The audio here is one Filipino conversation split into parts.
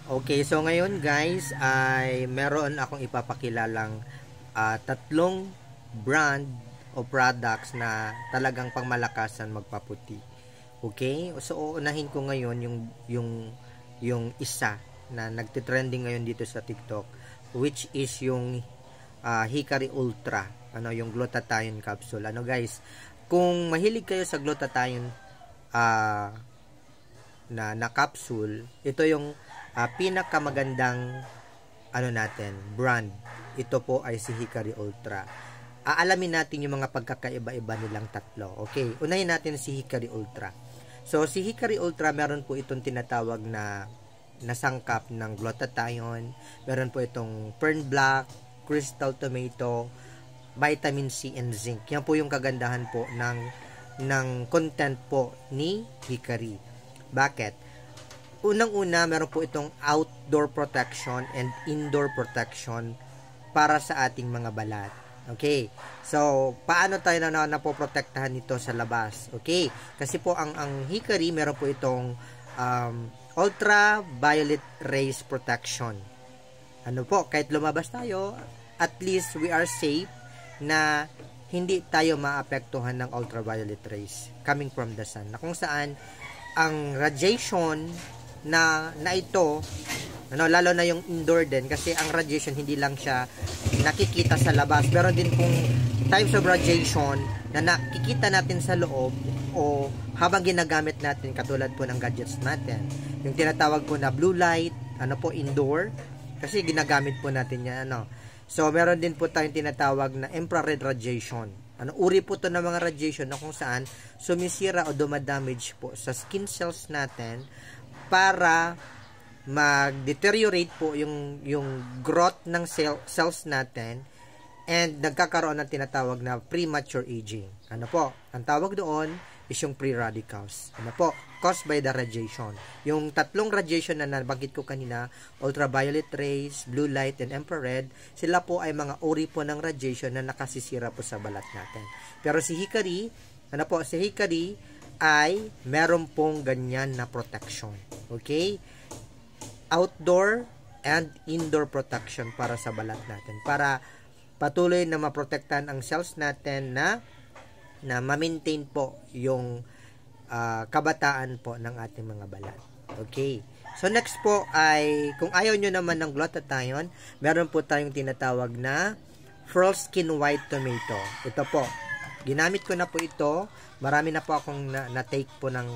Okay, so ngayon guys ay meron akong ipapakilalang tatlong brand o products na talagang pangmalakasan magpaputi. Okay? So uunahin ko ngayon yung isa na nagte-trending ngayon dito sa TikTok, which is yung Hikari Ultra, yung glutathione capsule. Guys, kung mahilig kayo sa glutathione na capsule, ito yung pinakamagandang brand. Ito po ay si Hikari Ultra. Aalamin natin yung mga pagkakaiba-iba nilang tatlo. Okay, unahin natin si Hikari Ultra. So si Hikari Ultra, meron po itong tinatawag na sangkap ng glutathione, meron po itong fern black, crystal tomato, vitamin C and zinc. Yan po yung kagandahan po ng content po ni Hikari. Bakit? Unang-una, meron po itong outdoor protection and indoor protection para sa ating mga balat. Okay. So, paano tayo napoprotektahan nito sa labas? Okay. Kasi po ang Hikari, meron po itong ultraviolet rays protection. Kahit lumabas tayo, at least we are safe na hindi tayo maapektuhan ng ultraviolet rays coming from the sun. Na kung saan ang radiation na ito, lalo na yung indoor din, kasi ang radiation hindi lang siya nakikita sa labas, pero din pong types of radiation na nakikita natin sa loob o habang ginagamit natin, katulad po ng gadgets natin, yung tinatawag po na blue light, indoor, kasi ginagamit po natin yan, So, meron din po tayong tinatawag na infrared radiation. Uri po to ng mga radiation na kung saan sumisira o dumadamage po sa skin cells natin para mag-deteriorate po yung growth ng cells natin and nagkakaroon ng tinatawag na premature aging. Ang tawag doon is yung free radicals. Caused by the radiation. Yung tatlong radiation na nabanggit ko kanina, ultraviolet rays, blue light, and infrared, sila po ay mga uri po ng radiation na nakasisira po sa balat natin. Pero si Hikari, si Hikari ay meron pong ganyan na protection. Okay? Outdoor and indoor protection para sa balat natin. Para patuloy na maprotektahan ang cells natin na ma-maintain po yung kabataan po ng ating mga balat. Okay. So next po ay, kung ayaw nyo naman ng glutathione, meron po tayong tinatawag na Pearl Skin White Tomato. Ito po. Ginamit ko na po ito. Marami na po akong na-take po ng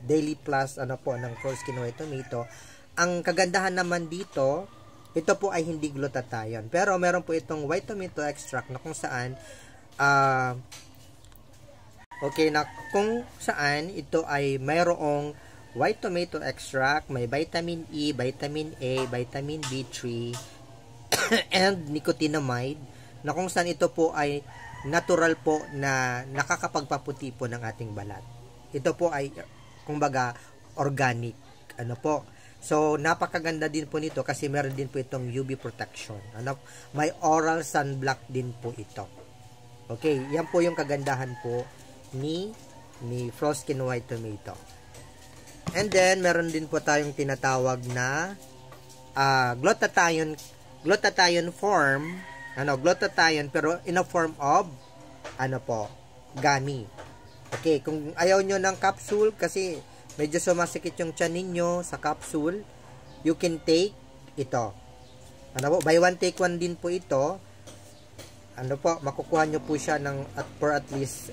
Daily Plus ng Pearl Skin White Tomato. Ang kagandahan naman dito, ito po ay hindi glutathione. Pero meron po itong white tomato extract na kung saan kung saan ito ay mayroong white tomato extract, may vitamin E, vitamin A, vitamin B3, and nicotinamide, na kung saan ito po ay natural po na nakakapagpaputi po ng ating balat. Ito po ay, kumbaga, organic. So, napakaganda din po nito kasi meron din po itong UV protection. May oral sunblock din po ito. Okay, yan po yung kagandahan po ni Pearl Skin White Tomato. And then, meron din po tayong tinatawag na glutathione form, glutathione pero in a form of gummy. Okay, kung ayaw nyo ng capsule kasi medyo sumasikit yung tiyan ninyo sa capsule, you can take ito. Buy one take one din po ito. Makukuha nyo po siya for at least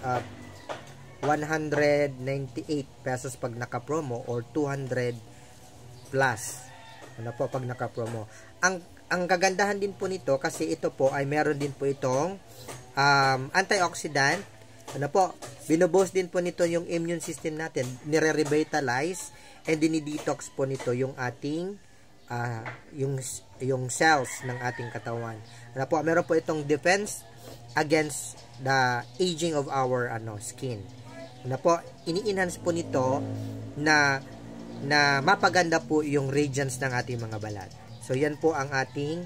198 pesos pag naka-promo or 200 plus. Pag naka-promo. Ang kagandahan din po nito kasi ito po ay meron din po itong antioxidant. Binuboost din po nito yung immune system natin, nire-revitalize and dinidetox po nito yung ating yung cells ng ating katawan. Meron po itong defense against the aging of our skin. Ini-enhance po nito na mapaganda po yung radiance ng ating mga balat. So yan po ang ating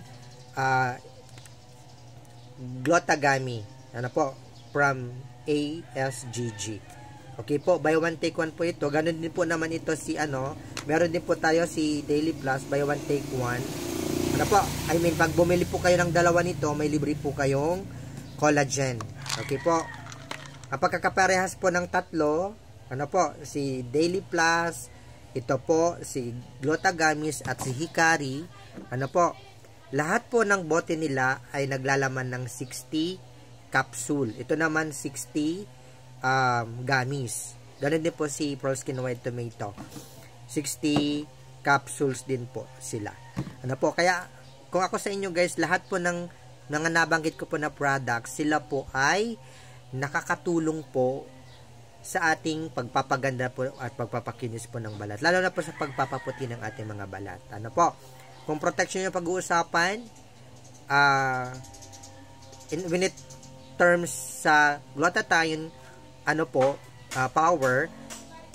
Glutagami from ASGG. Okay po, buy one take one po ito. Ganun din po naman ito si meron din po tayo si Daily Plus, buy one take one. Ano po, I mean, pag bumili po kayo ng dalawa nito, may libre po kayong collagen. Okay po. Kapag kakaparehas po ng tatlo, ano po, si Daily Plus, ito po, si Glutagamis at si Hikari, ano po, lahat po ng bote nila ay naglalaman ng 60 capsule. Ito naman 60 gummies. Ganun din po si Pearl Skin White Tomato. 60 capsules din po sila. Ano po, kaya kung ako sa inyo guys, lahat po ng mga nabanggit ko po na products, sila po ay nakakatulong po sa ating pagpapaganda po at pagpapakinis po ng balat. Lalo na po sa pagpapaputi ng ating mga balat. Ano po, kung protection yung pag-uusapan, when it terms sa glutathione, power,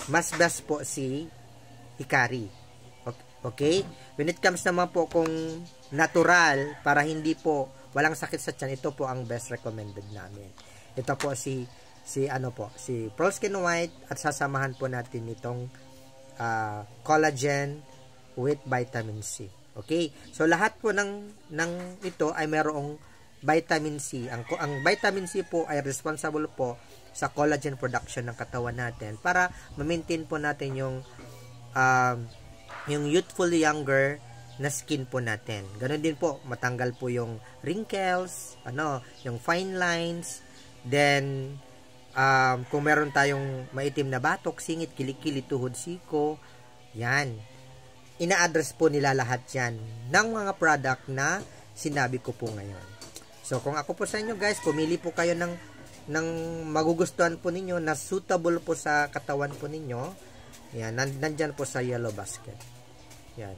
mas best po si Hikari. Okay? When it comes naman po kung natural, para hindi po walang sakit sa tiyan, ito po ang best recommended namin. Ito po si Pearl Skin White, at sasamahan po natin itong collagen with vitamin C. Okay? So lahat po ng ito ay mayroong vitamin C. Ang vitamin C po ay responsible po sa collagen production ng katawan natin para ma-maintain po natin yung youthful younger na skin po natin. Ganon din po, matanggal po yung wrinkles, yung fine lines, then kung meron tayong maitim na batok, singit, kilikili, tuhod, siko, yan. Ina-address po nila lahat yan ng mga product na sinabi ko po ngayon. So, kung ako po sa inyo guys, pumili po kayo ng magugustuhan po ninyo na suitable po sa katawan po ninyo. Yan, nandyan po sa yellow basket. Yan.